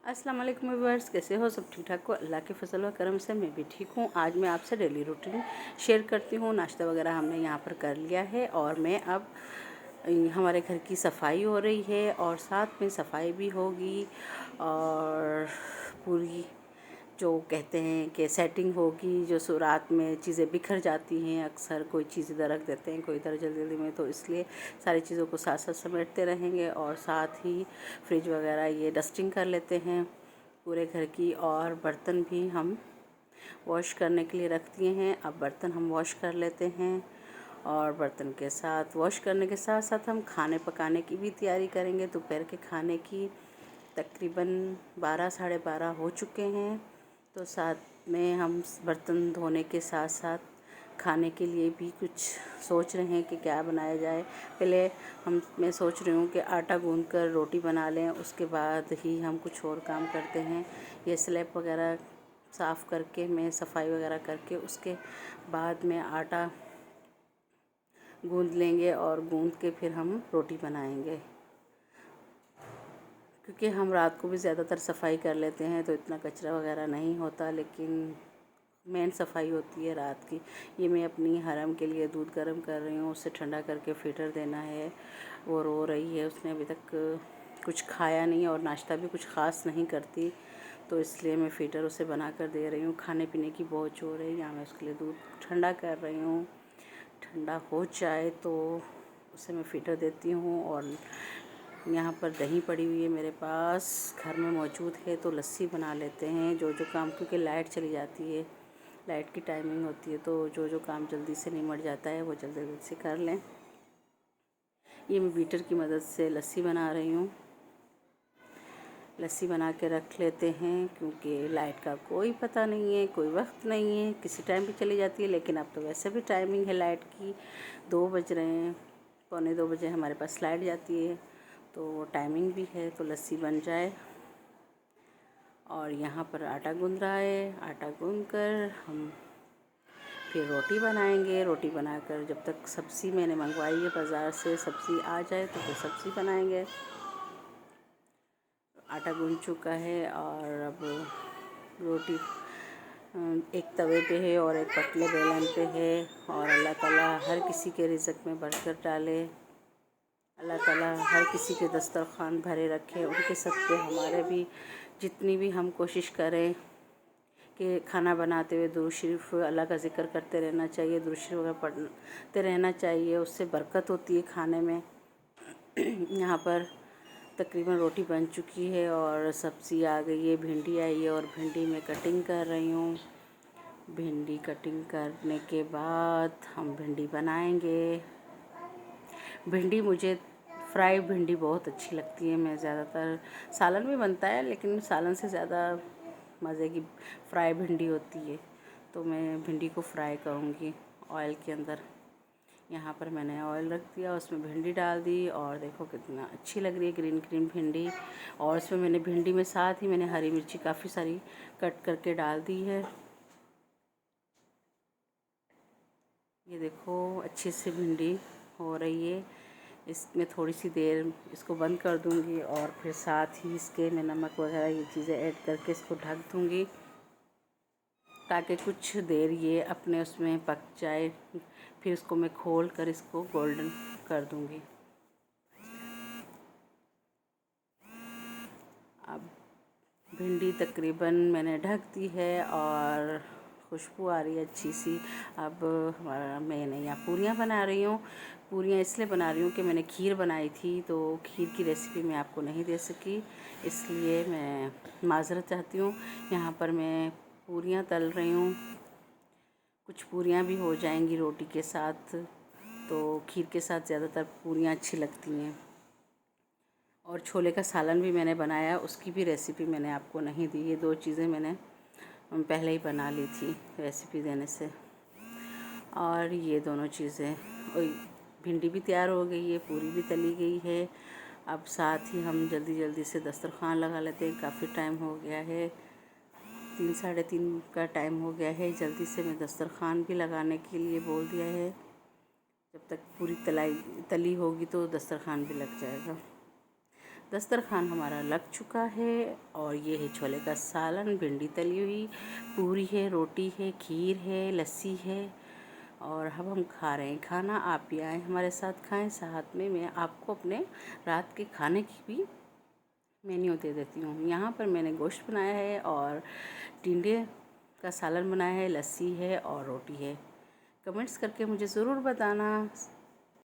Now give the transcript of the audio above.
अस्सलाम वालेकुम व्यूअर्स, कैसे हो? सब ठीक ठाक हो? अल्लाह के फजल व करम से मैं भी ठीक हूँ। आज मैं आपसे डेली रूटीन शेयर करती हूँ। नाश्ता वगैरह हमने यहाँ पर कर लिया है और मैं अब हमारे घर की सफाई हो रही है और साथ में सफाई भी होगी और पूरी जो कहते हैं कि सेटिंग होगी। जो रात में चीज़ें बिखर जाती हैं, अक्सर कोई चीज़ इधर रख देते हैं, कोई इधर जल्दी जल्दी में, तो इसलिए सारी चीज़ों को साथ साथ समेटते रहेंगे और साथ ही फ्रिज वगैरह ये डस्टिंग कर लेते हैं पूरे घर की। और बर्तन भी हम वॉश करने के लिए रख दिए हैं। अब बर्तन हम वॉश कर लेते हैं और बर्तन के साथ वॉश करने के साथ साथ हम खाने पकाने की भी तैयारी करेंगे। दोपहर के खाने की तकरीबन 12 साढ़े 12 हो चुके हैं, तो साथ में हम बर्तन धोने के साथ साथ खाने के लिए भी कुछ सोच रहे हैं कि क्या बनाया जाए। पहले मैं सोच रही हूँ कि आटा गूंद कर रोटी बना लें, उसके बाद ही हम कुछ और काम करते हैं। ये स्लैब वगैरह साफ़ करके, मैं सफाई वगैरह करके उसके बाद में आटा गूंद लेंगे और गूंद के फिर हम रोटी बनाएंगे, क्योंकि हम रात को भी ज़्यादातर सफाई कर लेते हैं तो इतना कचरा वगैरह नहीं होता, लेकिन मेन सफाई होती है रात की। ये मैं अपनी हरम के लिए दूध गर्म कर रही हूँ, उससे ठंडा करके फ़िल्टर देना है। वो रो रही है, उसने अभी तक कुछ खाया नहीं और नाश्ता भी कुछ ख़ास नहीं करती, तो इसलिए मैं फ़िल्टर उसे बना कर दे रही हूँ। खाने पीने की बहुत ज़ोर है, यहाँ मैं उसके लिए दूध ठंडा कर रही हूँ। ठंडा हो जाए तो उसे मैं फ़िल्टर देती हूँ। और यहाँ पर दही पड़ी हुई है मेरे पास, घर में मौजूद है, तो लस्सी बना लेते हैं। जो काम, क्योंकि लाइट चली जाती है, लाइट की टाइमिंग होती है, तो जो काम जल्दी से निमट जाता है वो जल्दी जल्दी से कर लें। ये मैं बीटर की मदद से लस्सी बना रही हूँ। लस्सी बना के रख लेते हैं, क्योंकि लाइट का कोई पता नहीं है, कोई वक्त नहीं है, किसी टाइम भी चली जाती है। लेकिन अब तो वैसे भी टाइमिंग है लाइट की, 2 बज रहे हैं, पौने 2 बजे हमारे पास लाइट जाती है, तो टाइमिंग भी है, तो लस्सी बन जाए। और यहाँ पर आटा गूंद रहा है, आटा गूंद कर हम फिर रोटी बनाएंगे। रोटी बनाकर जब तक सब्ज़ी मैंने मंगवाई है बाज़ार से, सब्ज़ी आ जाए तो फिर सब्ज़ी बनाएंगे। आटा गूंद चुका है और अब रोटी एक तवे पे है और एक पतले बेलन पे है। और अल्लाह ताला हर किसी के रिज़्क़ में बरकत डाले, अल्लाह ताला हर किसी के दस्तरख़्वान भरे रखे, उनके सदक़े हमारे भी, जितनी भी हम कोशिश करें कि खाना बनाते हुए दुरूद शरीफ अल्लाह का ज़िक्र करते रहना चाहिए, दुरूद शरीफ वगैरह पढ़ते रहना चाहिए, उससे बरकत होती है खाने में। यहाँ पर तकरीबन रोटी बन चुकी है और सब्ज़ी आ गई है, भिंडी आई है और भिंडी में कटिंग कर रही हूँ। भिंडी कटिंग करने के बाद हम भिंडी बनाएंगे। भिंडी मुझे फ्राई भिंडी बहुत अच्छी लगती है। मैं ज़्यादातर, सालन भी बनता है लेकिन सालन से ज़्यादा मज़े की फ्राई भिंडी होती है, तो मैं भिंडी को फ्राई करूँगी ऑयल के अंदर। यहाँ पर मैंने ऑयल रख दिया, उसमें भिंडी डाल दी और देखो कितना अच्छी लग रही है ग्रीन ग्रीन भिंडी। और इसमें मैंने भिंडी में साथ ही मैंने हरी मिर्ची काफ़ी सारी कट करके डाल दी है। ये देखो अच्छी सी भिंडी हो रही है। इसमें थोड़ी सी देर इसको बंद कर दूँगी और फिर साथ ही इसके मैं नमक वगैरह ये चीज़ें ऐड करके इसको ढक दूँगी, ताकि कुछ देर ये अपने उसमें पक जाए। फिर इसको मैं खोल कर इसको गोल्डन कर दूँगी। अब भिंडी तकरीबन मैंने ढक दी है और खुशबू आ रही है अच्छी सी। अब मैंने यहाँ पूरियाँ बना रही हूँ। पूरियाँ इसलिए बना रही हूँ कि मैंने खीर बनाई थी, तो खीर की रेसिपी मैं आपको नहीं दे सकी, इसलिए मैं माज़रत चाहती हूँ। यहाँ पर मैं पूरियाँ तल रही हूँ, कुछ पूरियाँ भी हो जाएंगी रोटी के साथ, तो खीर के साथ ज़्यादातर पूरियाँ अच्छी लगती हैं। और छोले का सालन भी मैंने बनाया, उसकी भी रेसिपी मैंने आपको नहीं दी। ये 2 चीज़ें मैंने पहले ही बना ली थी रेसिपी देने से। और ये दोनों चीज़ें, और भिंडी भी तैयार हो गई है, पूरी भी तली गई है। अब साथ ही हम जल्दी जल्दी से दस्तरख़्वान लगा लेते हैं, काफ़ी टाइम हो गया है, 3 साढ़े 3 का टाइम हो गया है। जल्दी से मैं दस्तरख़्वान भी लगाने के लिए बोल दिया है, जब तक पूरी तली होगी तो दस्तरख़्वान भी लग जाएगा। दस्तरखान हमारा लग चुका है। और ये है छोले का सालन, भिंडी तली हुई, पूरी है, रोटी है, खीर है, लस्सी है। और अब हम खा रहे हैं खाना। आप भी आएँ हमारे साथ खाएं। साथ में मैं आपको अपने रात के खाने की भी मेन्यू दे देती हूँ। यहाँ पर मैंने गोश्त बनाया है और टिंडे का सालन बनाया है, लस्सी है और रोटी है। कमेंट्स करके मुझे ज़रूर बताना।